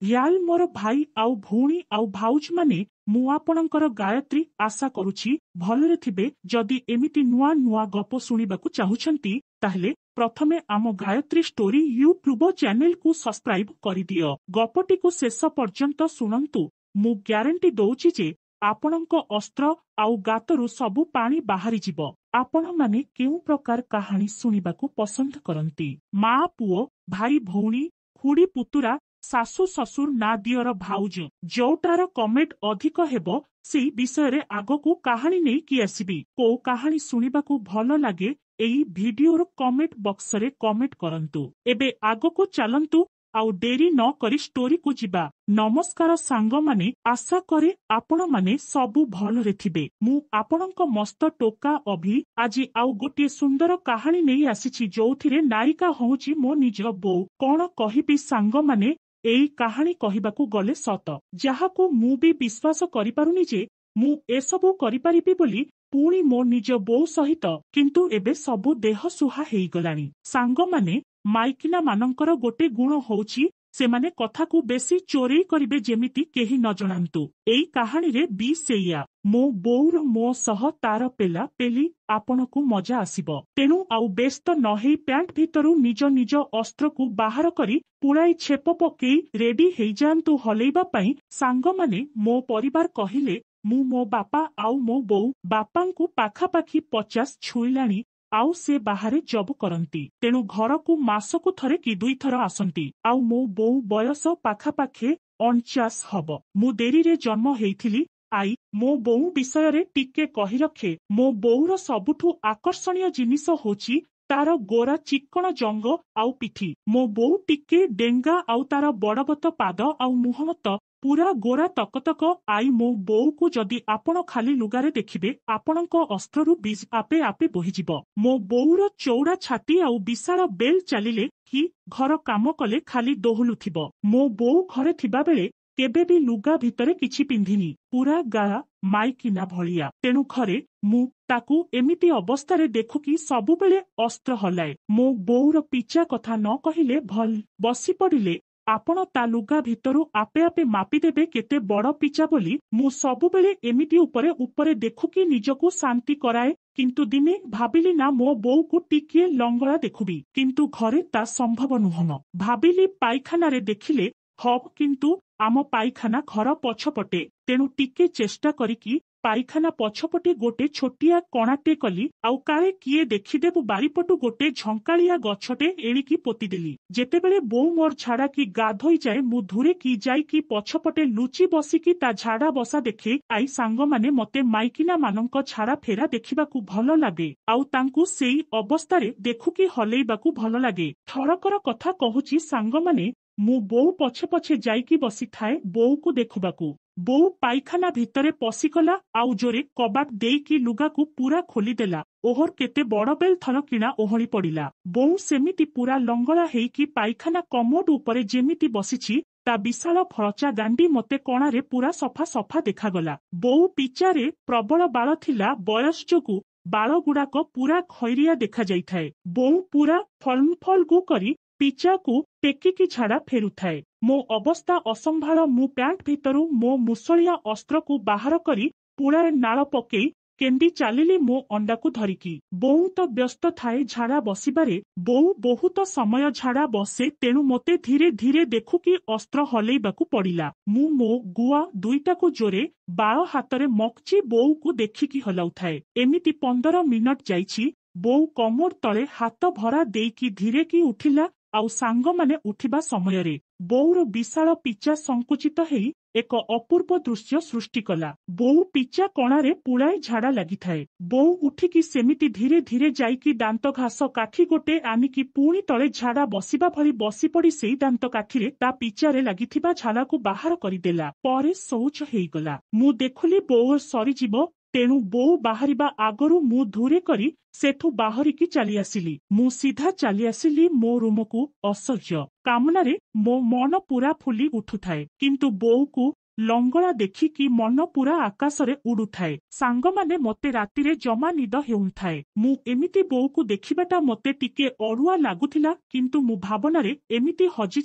Real ମୋର ଭାଇ ଆଉ ଭଉଣୀ ଆଉ ଭାଉଜ ମାନେ ମୁଁ ଆପଣଙ୍କର ଗାୟତ୍ରୀ ଆଶା କରୁଛି ଭଲରେ ଥିବେ। ଯଦି ଏମିତି ନୂଆ ନୂଆ ଗପ ଶୁଣିବାକୁ ଚାହୁଁଛନ୍ତି ତାହେଲେ ପ୍ରଥମେ ଆମ ଗାୟତ୍ରୀ ଷ୍ଟୋରି ୟୁଟ୍ୟୁବ ଚ୍ୟାନେଲକୁ ସବସ୍କ୍ରାଇବ କରିଦିଅ। ଗପଟିକୁ ଶେଷ ପର୍ଯ୍ୟନ୍ତ ଶୁଣନ୍ତୁ। ମୁଁ ଗ୍ୟାରେଣ୍ଟି ଦଉଛି ଯେ ଆପଣଙ୍କ ଅସ୍ତ୍ର ଆଉ ଗାତରୁ ସବୁ ପାଣି ବାହାରିଯିବ। ଆପଣମାନେ କେଉଁ ପ୍ରକାର କାହାଣୀ ଶୁଣିବାକୁ ପସନ୍ଦ କରନ୍ତି? ମା ପୁଅ, ଭାଇ ଭଉଣୀ, ଖୁଡି ପୁତୁରା, ଶାଶୁ ଶ୍ୱଶୁର ନା ଦିଅର ଭାଉଜ, ଯୋଉଟାର କମେଣ୍ଟ ଅଧିକ ହେବ ସେଇ ବିଷୟରେ ଆଗକୁ କାହାଣୀ ନେଇକି ଆସିବି। କୋଉ କାହାଣୀ ଶୁଣିବାକୁ ଭଲ ଲାଗେ ଏଇ ଭିଡିଓର କମେଣ୍ଟ ବକ୍ସରେ କମେଣ୍ଟ କରନ୍ତୁ। ଏବେ ଆଗକୁ ଚାଲନ୍ତୁ ଆଉ ଡେରି ନ କରି ଷ୍ଟୋରିକୁ ଯିବା। ନମସ୍କାର ସାଙ୍ଗମାନେ, ଆଶା କରେ ଆପଣମାନେ ସବୁ ଭଲରେ ଥିବେ। ମୁଁ ଆପଣଙ୍କ ମସ୍ତ ଟୋକା ଅଭି ଆଜି ଆଉ ଗୋଟିଏ ସୁନ୍ଦର କାହାଣୀ ନେଇ ଆସିଛି ଯୋଉଥିରେ ନାୟିକା ହଉଛି ମୋ ନିଜ ବୋଉ। କଣ କହିବି ସାଙ୍ଗମାନେ, ଏଇ କାହାଣୀ କହିବାକୁ ଗଲେ ସତ, ଯାହାକୁ ମୁଁ ବି ବିଶ୍ୱାସ କରିପାରୁନି ଯେ ମୁଁ ଏସବୁ କରିପାରିବି ବୋଲି। ପୁଣି ମୋ ନିଜ ବୋଉ ସହିତ। କିନ୍ତୁ ଏବେ ସବୁ ଦେହ ସୁହା ହେଇଗଲାଣି। ସାଙ୍ଗମାନେ, ମାଇକିନା ମାନଙ୍କର ଗୋଟେ ଗୁଣ ହଉଛି ସେମାନେ କଥାକୁ ବେଶୀ ଚୋରେଇ କରିବେ ଯେମିତି କେହି ନ ଜଣାନ୍ତୁ। ଏଇ କାହାଣୀରେ ବି ସେଇଆ। ମୋ ବୋଉର ମୋ ସହ ତାର ପେଲା ପେଲି ଆପଣଙ୍କୁ ମଜା ଆସିବ। ତେଣୁ ଆଉ ବ୍ୟସ୍ତ ନ ହେଇ ପ୍ୟାଣ୍ଟ ଭିତରୁ ନିଜ ନିଜ ଅସ୍ତ୍ରକୁ ବାହାର କରି ପୁଳାଇ ଛେପ ପକେଇ ରେଡି ହେଇଯାଆନ୍ତୁ ହଲେଇବା ପାଇଁ। ସାଙ୍ଗମାନେ, ମୋ ପରିବାର କହିଲେ ମୁଁ ମୋ ବାପା ଆଉ ମୋ ବୋଉ। ବାପାଙ୍କୁ ପାଖାପାଖି 50 ଛୁଇଁଲାଣି ଆଉ ସେ ବାହାରେ ଜବ୍ କରନ୍ତି। ତେଣୁ ଘରକୁ ମାସକୁ ଥରେ କି ଦୁଇଥର ଆସନ୍ତି। ଆଉ ମୋ ବୋଉ ବୟସ ପାଖାପାଖି 49 ହବ। ମୁଁ ଡେରିରେ ଜନ୍ମ ହେଇଥିଲି। ଆଇ ମୋ ବୋଉ ବିଷୟରେ ଟିକେ କହି ରଖେ। ମୋ ବୋଉର ସବୁଠୁ ଆକର୍ଷଣୀୟ ଜିନିଷ ହଉଛି ତାର ଗୋରା ଚିକ୍କଣ ଜଙ୍ଗ ଆଉ ପିଠି। ମୋ ବୋଉ ଟିକେ ଡେଙ୍ଗା ଆଉ ତାର ବଡବତ ପାଦ ଆଉ ମୁହଁମତ ପୁରା ଗୋରା ତକତକ। ଆଇ ମୋ ବୋଉକୁ ଯଦି ଆପଣ ଖାଲି ଲୁଗାରେ ଦେଖିବେ ଆପଣଙ୍କ ଅସ୍ତ୍ରରୁ ବିଷ ଆପେ ଆପେ ବୋହିଯିବ। ମୋ ବୋଉର ଚଉଡା ଛାତି ଆଉ ବିଶାଳ ବେଲ ଚାଲିଲେ କି ଘର କାମ କଲେ ଖାଲି ଦୋହଲୁଥିବ। ମୋ ବୋଉ ଘରେ ଥିବାବେଳେ କେବେ ବି ଲୁଗା ଭିତରେ କିଛି ପିନ୍ଧିନି, ପୁରା ଗାଁ ମାଇକିନା ଭଳିଆ। ତେଣୁ ଘରେ ମୁଁ ତାକୁ ଏମିତି ଅବସ୍ଥାରେ ଦେଖୁକି ସବୁବେଳେ ଅସ୍ତ୍ର ହଲାଏ। ମୋ ବୋଉର ପିଚା କଥା ନ କହିଲେ ଭଲ। ବସି ପଡ଼ିଲେ ଆପଣ ତା ଲୁଗା ଭିତରୁ ଆପେ ଆପେ ମାପିଦେବେ କେତେ ବଡ ପିଚା ବୋଲି। ମୁଁ ସବୁବେଳେ ଏମିତି ଉପରେ ଉପରେ ଦେଖୁକି ନିଜକୁ ଶାନ୍ତି କରାଏ। କିନ୍ତୁ ଦିନେ ଭାବିଲି ନା ମୋ ବୋଉକୁ ଟିକିଏ ଲଙ୍ଗଳା ଦେଖୁବି, କିନ୍ତୁ ଘରେ ତା ସମ୍ଭବ ନୁହଁ। ଭାବିଲି ପାଇଖାନାରେ ଦେଖିଲେ ହବ, କିନ୍ତୁ ଆମ ପାଇଖାନା ଘର ପଛପଟେ। ତେଣୁ ଟିକେ ଚେଷ୍ଟା କରିକି ପାଇଖାନା ପଛପଟେ ଗୋଟେ ଛୋଟିଆ କଣାଟେ କଲି। ଆଉ କାଳେ କିଏ ଦେଖିଦେବୁ ବାରିପଟୁ ଗୋଟେ ଝଙ୍କାଳିଆ ଗଛଟେ ଏଣିକି ପୋତିଦେଲି। ଯେତେବେଳେ ବୋଉ ମୋର ଝାଡା କି ଗାଧୋଇ ଯାଏ ମୁଁ ଧୂରେକି ଯାଇକି ପଛପଟେ ଲୁଚି ବସିକି ତା ଝାଡା ବସା ଦେଖେ। ଆଇ ସାଙ୍ଗମାନେ, ମତେ ମାଇକିନା ମାନଙ୍କ ଝାଡା ଫେରା ଦେଖିବାକୁ ଭଲ ଲାଗେ ଆଉ ତାଙ୍କୁ ସେଇ ଅବସ୍ଥାରେ ଦେଖୁକି ହଲେଇବାକୁ ଭଲ ଲାଗେ। ଥରକର କଥା କହୁଛି ସାଙ୍ଗମାନେ, ମୁଁ ବୋଉ ପଛେ ପଛେ ଯାଇକି ବସିଥାଏ ବୋଉକୁ ଦେଖୁବାକୁ। ବୋଉ ପାଇଖାନା ଭିତରେ ପଶିଗଲା ଆଉ ଜୋରେ କବାଟ ଦେଇକି ଲୁଗାକୁ ପୁରା ଖୋଲିଦେଲା। ଓହର କେତେ ବଡ ବେଲ ଥର କିଣା ଓହଳି ପଡିଲା। ବୋଉ ସେମିତି ପୁରା ଲଙ୍ଗଳା ହେଇକି ପାଇଖାନା କମୋଡ ଉପରେ ଯେମିତି ବସିଛି ତା ବିଶାଳ ଫଳଚା ଦାଣ୍ଡି ମତେ କଣାରେ ପୁରା ସଫା ସଫା ଦେଖାଗଲା। ବୋଉ ପିଚାରେ ପ୍ରବଳ ବାଳ ଥିଲା, ବୟସ ଯୋଗୁ ବାଳ ଗୁଡାକ ପୁରା ଖଇରିଆ ଦେଖାଯାଇଥାଏ। ବୋଉ ପୁରା ଫଲମୁ କରି ପିଚାକୁ ଟେକିକି ଝାଡା ଫେରୁଥାଏ। ମୋ ଅବସ୍ଥା ଅସମ୍ଭାଳ। ମୁଁ ପ୍ୟାଣ୍ଟ ଭିତରୁ ମୋ ମୁସଳିଆ ଅସ୍ତ୍ରକୁ ବାହାର କରି ପୁଳାଏ ନାଳ ପକେଇ କେଣ୍ଡି ଚାଲିଲି ମୋ ଅଣ୍ଡାକୁ ଧରିକି। ବୋଉ ତ ବ୍ୟସ୍ତ ଥାଏ ଝାଡା ବସିବାରେ। ବୋଉ ବହୁତ ସମୟ ଝାଡା ବସେ, ତେଣୁ ମୋତେ ଧୀରେ ଧୀରେ ଦେଖୁକି ଅସ୍ତ୍ର ହଲେଇବାକୁ ପଡିଲା। ମୁଁ ମୋ ଗୁଆ ଦୁଇଟାକୁ ଜୋରେ ବାଳ ହାତରେ ମକଚି ବୋଉକୁ ଦେଖିକି ହଲାଉଥାଏ। ଏମିତି 15 ମିନିଟ ଯାଇଛି। ବୋଉ କମୋଡ ତଳେ ହାତ ଭରା ଦେଇକି ଧୀରେକି ଉଠିଲା ଆଉ ସାଙ୍ଗମାନେ ଉଠିବା ସମୟରେ ବୋଉର ବିଶାଳ ପିଚା ସଂକୁଚିତ ହେଇ ଏକ ଅପୂର୍ବ ଦୃଶ୍ୟ ସୃଷ୍ଟି କଲା। ବୋଉ ପିଚା କଣାରେ ପୁଳାଏ ଝାଡା ଲାଗିଥାଏ। ବୋଉ ଉଠିକି ସେମିତି ଧୀରେ ଧୀରେ ଯାଇକି ଦାନ୍ତ ଘାସ କାଠି ଗୋଟେ ଆଣିକି ପୁଣି ତଳେ ଝାଡା ବସିବା ଭଳି ବସିପଡି ସେଇ ଦାନ୍ତ କାଠିରେ ତା ପିଚାରେ ଲାଗିଥିବା ଝାଡାକୁ ବାହାର କରିଦେଲା। ପରେ ଶୌଚ ହେଇଗଲା। ମୁଁ ଦେଖିଲି ବୋଉ ସରିଯିବ, ତେଣୁ ବୋଉ ବାହାରିବା ଆଗରୁ ମୁଁ ଧୂରେ କରି ସେଠୁ ବାହାରିକି ଚାଲି ଆସିଲି। ମୁଁ ସିଧା ଚାଲି ଆସିଲି ମୋ ରୁମକୁ। ଅସହ୍ୟ କାମନାରେ ମୋ ମନ ପୁରା ଫୁଲି ଉଠୁଥାଏ, କିନ୍ତୁ ବୋଉକୁ ଲଙ୍ଗଳା ଦେଖିକି ମନ ପୁରା ଆକାଶରେ ଉଡୁଥାଏ। ସାଙ୍ଗମାନେ ମତେ ରାତିରେ ଜମା ନିଦ ହେଉଥାଏ। ମୁଁ ଏମିତି ବୋଉକୁ ଦେଖିବାଟା ମତେ ଟିକେ ଅଡୁଆ ଲାଗୁଥିଲା, କିନ୍ତୁ ମୁଁ ଭାବନାରେ ଏମିତି ହଜି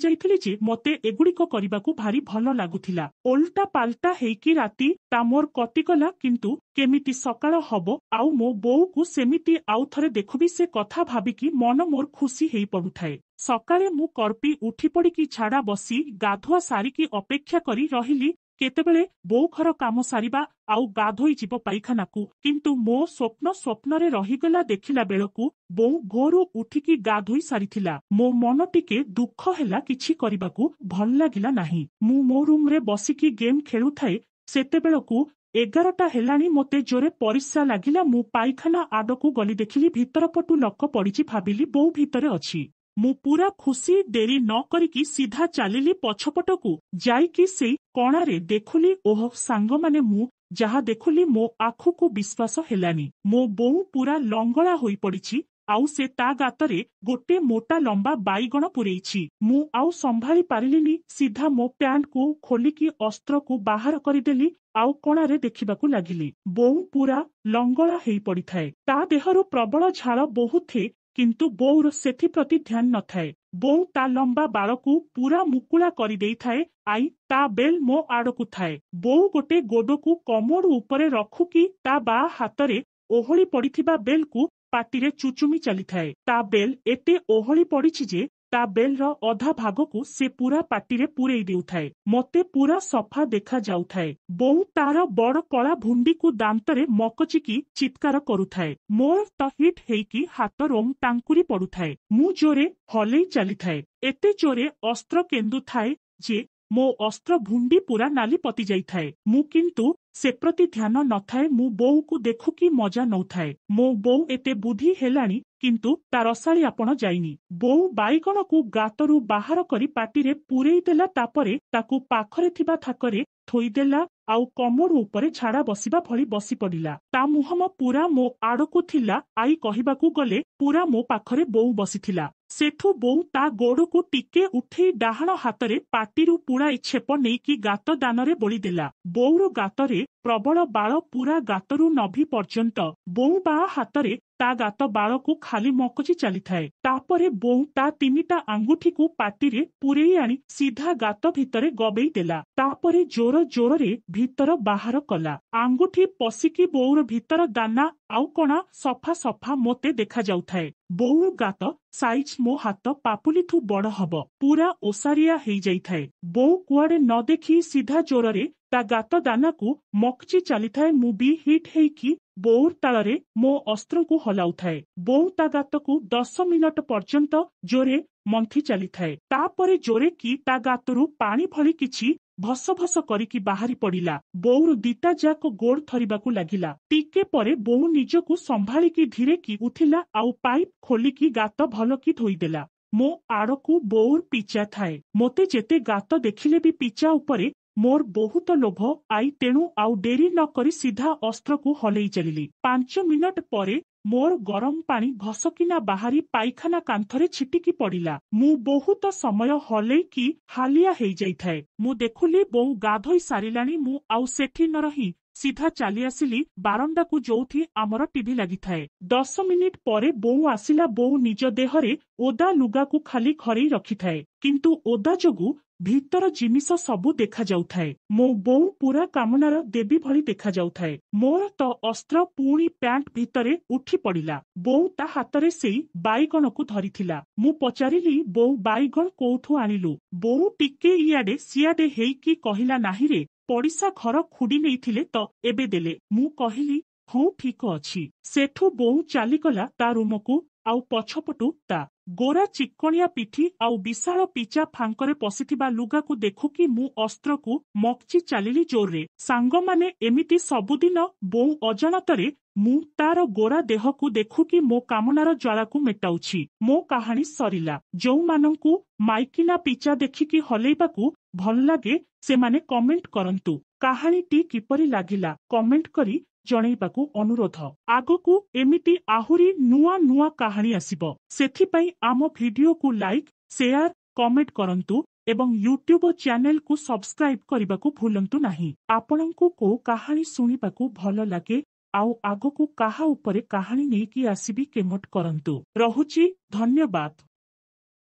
ଯାଇଥିଲି ଯେ ମତେ ଏଗୁଡ଼ିକ କରିବାକୁ ଭାରି ଭଲ ଲାଗୁଥିଲା। ଓଲଟା ପାଲଟା ହେଇକି ରାତି ତା ମୋର କଟିଗଲା, କିନ୍ତୁ କେମିତି ସକାଳ ହବ ଆଉ ମୋ ବୋଉକୁ ସେମିତି ଆଉ ଥରେ ଦେଖୁବି ସେ କଥା ଭାବିକି ମନ ମୋର ଖୁସି ହେଇ ପଡୁଥାଏ। ସକାଳେ ମୁଁ କର୍ପି ଉଠି ପଡ଼ିକି ଝାଡ଼ା ବସି ଗାଧୁଆ ସାରିକି ଅପେକ୍ଷା କରି ରହିଲି କେତେବେଳେ ବୋଉ ଘର କାମ ସାରିବା ଆଉ ଗାଧୋଇ ଯିବ ପାଇଖାନାକୁ, କିନ୍ତୁ ମୋ ସ୍ୱପ୍ନରେ ରହିଗଲା। ଦେଖିଲା ବେଳକୁ ବୋଉ ଭୋରୁ ଉଠିକି ଗାଧୋଇ ସାରିଥିଲା। ମୋ ମନ ଟିକେ ଦୁଃଖ ହେଲା, କିଛି କରିବାକୁ ଭଲ ଲାଗିଲା ନାହିଁ। ମୁଁ ମୋ ରୁମରେ ବସିକି ଗେମ୍ ଖେଳୁଥାଏ। ସେତେବେଳକୁ 11ଟା ହେଲାଣି। ମୋତେ ଜୋରେ ପରିସ୍ରା ଲାଗିଲା। ମୁଁ ପାଇଖାନା ଆଡକୁ ଗଲି, ଦେଖିଲି ଭିତର ପଟୁ ଲକ ପଡ଼ିଛି। ଭାବିଲି ବୋଉ ଭିତରେ ଅଛି। ମୁଁ ପୁରା ଖୁସି। ଡେରି ନ କରିକି ସିଧା ଚାଲିଲି ପଛପଟକୁ। ଯାଇକି ସେଇ କଣାରେ ଦେଖିଲି, ଓହ ସାଙ୍ଗମାନେ, ମୁଁ ଯାହା ଦେଖିଲି ମୋ ଆଖକୁ ବିଶ୍ୱାସ ହେଲାନି। ମୋ ବୋଉ ପୁରା ଲଙ୍ଗଳା ହୋଇ ପଡ଼ିଛି, ଆଉ ସେ ତା ଗାତରେ ଗୋଟେ ମୋଟା ଲମ୍ବା ବାଇଗଣ ପୂରେଇଛି। ମୁଁ ଆଉ ସମ୍ଭାଳି ପାରିଲିନି, ସିଧା ମୋ ପ୍ୟାଣ୍ଟକୁ ଖୋଲିକି ଅସ୍ତ୍ରକୁ ବାହାର କରିଦେଲି ଆଉ କଣାରେ ଦେଖିବାକୁ ଲାଗିଲି। ବୋଉ ପୁରା ଲଙ୍ଗଳା ହେଇ ପଡ଼ିଥାଏ। ତା ଦେହରୁ ପ୍ରବଳ ଝାଳ ବହୁଥାଏ, କିନ୍ତୁ ବୋଉର ସେଥିପ୍ରତି ଧ୍ୟାନ ନଥାଏ। ବୋଉ ତା ଲମ୍ବା ବାଳକୁ ପୁରା ମୁକୁଳା କରିଦେଇଥାଏ। ଆଇ ତା ବେଲ୍ ମୋ ଆଡକୁ ଥାଏ। ବୋଉ ଗୋଟେ ଗୋଡକୁ କମୋଡ ଉପରେ ରଖୁକି ତା ବାଁ ହାତରେ ଓହଳି ପଡ଼ିଥିବା ବେଲ୍କୁ ପାଟିରେ ଚୁଚୁମି ଚାଲିଥାଏ। ତା ବେଲ୍ ଏତେ ଓହଳି ପଡ଼ିଛି ଯେ ତା ବେଲ୍ର ଅଧା ଭାଗକୁ ସେ ପୁରା ପାଟିରେ ପୂରେଇ ଦେଉଥାଏ। ମତେ ପୁରା ସଫା ଦେଖା ଯାଉଥାଏ। ବୋଉ ତାର ବଡ଼ କଳା ଭୁଣ୍ଡିକୁ ଦାନ୍ତରେ ମକଚିକି ଚିତ୍କାର କରୁଥାଏ। ମୋର ତ ହିଟ୍ ହେଇକି ହାତ ରୋମ ଟାଙ୍କୁରି ପଡୁଥାଏ। ମୁଁ ଜୋରେ ହଲେଇ ଚାଲିଥାଏ। ଏତେ ଜୋରେ ଅସ୍ତ୍ର କେନ୍ଦୁଥାଏ ଯେ ମୋ ଅସ୍ତ୍ର ଭୁଣ୍ଡି ପୁରା ନାଲି ପତି ଯାଇଥାଏ। ମୁଁ କିନ୍ତୁ ସେପ୍ରତି ଧ୍ୟାନ ନଥାଏ। ମୁଁ ବୋଉକୁ ଦେଖୁକି ମଜା ନଉଥାଏ। ମୋ ବୋଉ ଏତେ ବୁଦ୍ଧି ହେଲାଣି, କିନ୍ତୁ ତା ରସାଳିଆପଣ ଯାଇନି। ବୋଉ ବାଇଗଣକୁ ଗାତରୁ ବାହାର କରି ପାଟିରେ ପୂରେଇ ଦେଲା, ତାପରେ ତାକୁ ପାଖରେ ଥିବା ଥାକରେ ଥୋଇଦେଲା ଆଉ କମୋଡ ଉପରେ ଝାଡ଼ା ବସିବା ଭଳି ବସି ପଡ଼ିଲା। ତା ମୁହଁ ପୁରା ମୋ ଆଡକୁ ଥିଲା। ଆଇ କହିବାକୁ ଗଲେ ପୁରା ମୋ ପାଖରେ ବୋଉ ବସିଥିଲା। ସେଠୁ ବୋଉ ତା ଗୋଡକୁ ଟିକେ ଉଠେଇ ଡାହାଣ ହାତରେ ପାଟିରୁ ପୁଳାଏ ଛେପ ନେଇକି ଗାତ ଦାନରେ ବୋଳିଦେଲା। ବୋଉର ଗାତରେ ପ୍ରବଳ ବାଳ, ପୁରା ଗାତରୁ ନଭି ପର୍ଯ୍ୟନ୍ତ। ବୋଉ ବାଁ ହାତରେ ତା ଗାତ ବାଳକୁ ଖାଲି ମକଚି ଚାଲିଥାଏ। ତାପରେ ବୋଉ ତା 3ଟା ଆଙ୍ଗୁଠିକୁ ପାଟିରେ ପୂରେଇ ଆଣି ସିଧା ଗାତ ଭିତରେ ଗବେଇ ଦେଲା। ତାପରେ ଜୋର ଜୋରରେ ଭିତର ବାହାର କଲା। ଆଙ୍ଗୁଠି ପଶିକି ବୋଉର ଭିତର ଦାନା ଆଉ କଣା ସଫା ସଫା ମୋତେ ଦେଖା ଯାଉଥାଏ। ବୋଉର ଗାତ ସାଇଜ ମୋ ହାତ ପାପୁଲିଠୁ ବଡ଼ ହବ, ପୁରା ଓସାରିଆ ହେଇଯାଇଥାଏ। ବୋଉ କୁଆଡେ ନ ଦେଖି ସିଧା ଜୋରରେ ତା ଗାତ ଦାନାକୁ ମକଚି ଚାଲିଥାଏ। ମୁଁ ବି ହିଟ୍ ହେଇକି ବୋଉର ତାଳରେ ମୋ ଅସ୍ତ୍ରକୁ ହଲାଉଥାଏ। ବୋଉ ତା ଗାତକୁ 10 ମିନିଟ ପର୍ଯ୍ୟନ୍ତ ଜୋରେ ମନ୍ଥି ଚାଲିଥାଏ। ତାପରେ ଜୋରେ କି ତା ଗାତରୁ ପାଣି ଭଳି କିଛି ଭସ ଭସ କରିକି ବାହାରି ପଡ଼ିଲା। ବୋଉର 2ଟା ଯାକ ଗୋଡ ଥରିବାକୁ ଲାଗିଲା। ଟିକେ ପରେ ବୋଉ ନିଜକୁ ସମ୍ଭାଳିକି ଧୀରେ କି ଉଠିଲା ଆଉ ପାଇପ୍ ଖୋଲିକି ଗାତ ଭଲକି ଧୋଇଦେଲା। ମୋ ଆଡକୁ ବୋଉର ପିଚା ଥାଏ। ମୋତେ ଯେତେ ଗାତ ଦେଖିଲେ ବି ପିଚା ଉପରେ ମୋର ବହୁତ ଲୋଭ। ଆଇ ତେଣୁ ଆଉ ଡେରି ନ କରି ସିଧା ଅସ୍ତ୍ରକୁ ହଲେଇ ଚାଲିଲି। 5 ମିନିଟ ପରେ ମୋର ଗରମ ପାଣି ଭସକିନା ବାହାରି ପାଇଖାନା କାନ୍ଥରେ ଛିଟିକି ପଡ଼ିଲା। ମୁଁ ବହୁତ ସମୟ ହଲେଇକି ହାଲିଆ ହେଇଯାଇଥାଏ। ମୁଁ ଦେଖିଲି ବୋଉ ଗାଧୋଇ ସାରିଲାଣି। ମୁଁ ଆଉ ସେଠି ନ ରହି ସିଧା ଚାଲି ଆସିଲି ବାରଣ୍ଡାକୁ, ଯୋଉଠି ଆମର ଟିଭି ଲାଗିଥାଏ। 10 ମିନିଟ ପରେ ବୋଉ ଆସିଲା। ବୋଉ ନିଜ ଦେହରେ ଓଦା ଲୁଗାକୁ ଖାଲି ଘରେଇ ରଖିଥାଏ, କିନ୍ତୁ ଓଦା ଯୋଗୁ ଭିତର ଜିନିଷ ସବୁ ଦେଖା ଯାଉଥାଏ। ମୋ ବୋଉ ପୁରା କାମନାର ଦେବୀ ଭଳି ଦେଖା ଯାଉଥାଏ। ମୋର ତ ଅସ୍ତ୍ର ପୁଣି ପ୍ୟାଣ୍ଟ ଭିତରେ ଉଠି ପଡ଼ିଲା। ବୋଉ ତା ହାତରେ ସେଇ ବାଇଗଣକୁ ଧରିଥିଲା। ମୁଁ ପଚାରିଲି, ବୋଉ ବାଇଗଣ କୋଉଠୁ ଆଣିଲୁ? ବୋଉ ଟିକେ ଇଆଡେ ସିଆଡେ ହେଇକି କହିଲା, ନାହିଁରେ, ପଡ଼ିଶା ଘର ଖୁଡ଼ି ନେଇଥିଲେ ତ ଏବେ ଦେଲେ। ମୁଁ କହିଲି, ହଉ ଠିକ ଅଛି। ସେଠୁ ବୋଉ ଚାଲିଗଲା ତା ରୁମକୁ। ଆଉ ପଛପଟୁ ତା ଗୋରା ଚିକଣିଆ ପିଠି ଆଉ ବିଶାଳ ପିଚା ଫାଙ୍କରେ ପଶିଥିବା ଲୁଗାକୁ ଦେଖୁକି ମୁଁ ଅସ୍ତ୍ରକୁ ମକଚି ଚାଲିଲି ଜୋରରେ। ସାଙ୍ଗମାନେ, ଏମିତି ସବୁଦିନ ବୋଉ ଅଜାଣତରେ ମୁଁ ତାର ଗୋରା ଦେହକୁ ଦେଖୁକି ମୋ କାମନାର ଜ୍ୱାଳାକୁ ମେଟାଉଛି। ମୋ କାହାଣୀ ସରିଲା। ଯୋଉମାନଙ୍କୁ ମାଇକିନା ପିଚା ଦେଖିକି ହଲେଇବାକୁ ଭଲ ଲାଗେ ସେମାନେ କମେଣ୍ଟ କରନ୍ତୁ। କାହାଣୀଟି କିପରି ଲାଗିଲା କମେଣ୍ଟ କରି ଜଣେଇବାକୁ ଅନୁରୋଧ। ଆଗକୁ ଏମିତି ଆହୁରି ନୂଆ ନୂଆ କାହାଣୀ ଆସିବ। ସେଥିପାଇଁ ଆମ ଭିଡିଓକୁ ଲାଇକ୍, ସେୟାର, କମେଣ୍ଟ କରନ୍ତୁ। ଏବଂ ୟୁଟ୍ୟୁବ ଚ୍ୟାନେଲକୁ ସବସ୍କ୍ରାଇବ କରିବାକୁ ଭୁଲନ୍ତୁ ନାହିଁ। ଆପଣଙ୍କୁ କୋଉ କାହାଣୀ ଶୁଣିବାକୁ ଭଲ ଲାଗେ ଆଉ ଆଗକୁ କାହା ଉପରେ କାହାଣୀ ନେଇକି ଆସିବି କମେଣ୍ଟ କରନ୍ତୁ। ରହୁଛି, ଧନ୍ୟବାଦ।